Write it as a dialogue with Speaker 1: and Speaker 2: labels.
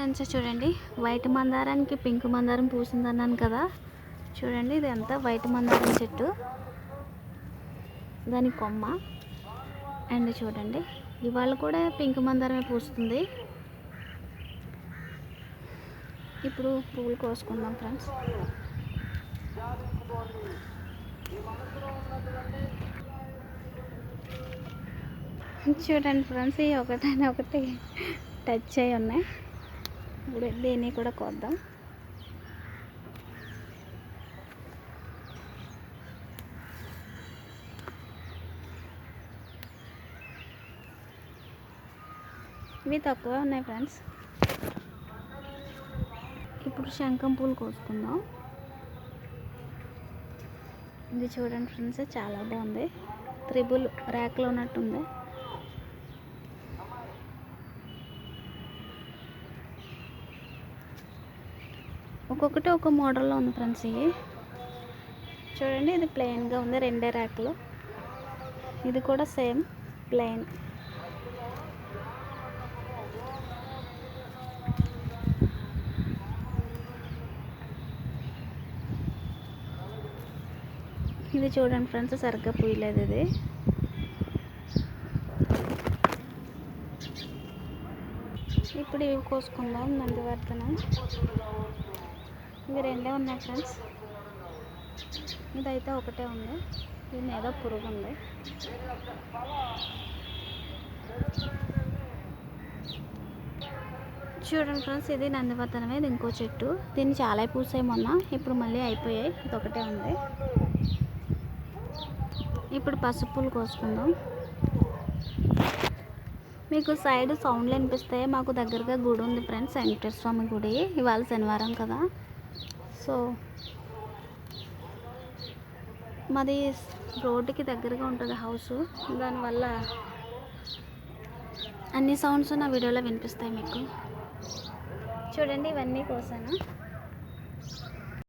Speaker 1: Friends చూడండి, white మందారానికి pink మందారం పూసిందన్నాను కదా. చూడండి, ఇది అంతా వైట్ మందారం చెట్టు, దాని కొమ్మ. అండ్ చూడండి, ఇవాళ కూడా పింక్ మందారమే పూస్తుంది. ఇప్పుడు పువ్వులు కోసుకుందాం ఫ్రెండ్స్. చూడండి ఫ్రెండ్స్, ఈ ఒకటైనా ఒకటి టచ్ అయి ఉన్నాయి. ఇప్పుడు దీన్ని కూడా కోద్దాం. ఇవి తక్కువ ఉన్నాయి ఫ్రెండ్స్. ఇప్పుడు శంఖం పూలు కోసుకుందాం. ఇది చూడండి ఫ్రెండ్స్, చాలా బాగుంది. త్రిబుల్ ర్యాక్లో ఉన్నట్టుంది. ఒక్కొక్కటి ఒక మోడల్లో ఉంది ఫ్రెండ్స్. ఇవి చూడండి, ఇది ప్లెయిన్గా ఉంది, రెండే ర్యాక్లు. ఇది కూడా సేమ్ ప్లెయిన్. ఇది చూడండి ఫ్రెండ్స్, సరిగ్గా పూయలేదు. ఇది ఇప్పుడు ఇవి కోసుకుందాం. నందివర్ధనం ఇవి రెండే ఉన్నాయి ఫ్రెండ్స్. ఇదైతే ఒకటే ఉంది. దీని ఏదో పురుగు ఉంది. చూడండి ఫ్రెండ్స్, ఇది నందివర్ధనమే. ఇది ఇంకో చెట్టు. దీన్ని చాలా పూసాయి మొన్న, ఇప్పుడు మళ్ళీ అయిపోయాయి. ఇది ఒకటే ఉంది. ఇప్పుడు పసుపు పూలు కోసుకుందాం. మీకు సైడ్ సౌండ్లు వినిపిస్తాయి. మాకు దగ్గరగా గుడి ఉంది ఫ్రెండ్స్, వెంకటేశ్వర స్వామి గుడి. ఇవాళ శనివారం కదా, సో మాది రోడ్డుకి దగ్గరగా ఉంటుంది హౌస్. దానివల్ల అన్ని సౌండ్స్ నా వీడియోలో వినిపిస్తాయి మీకు. చూడండి, ఇవన్నీ కోసాను.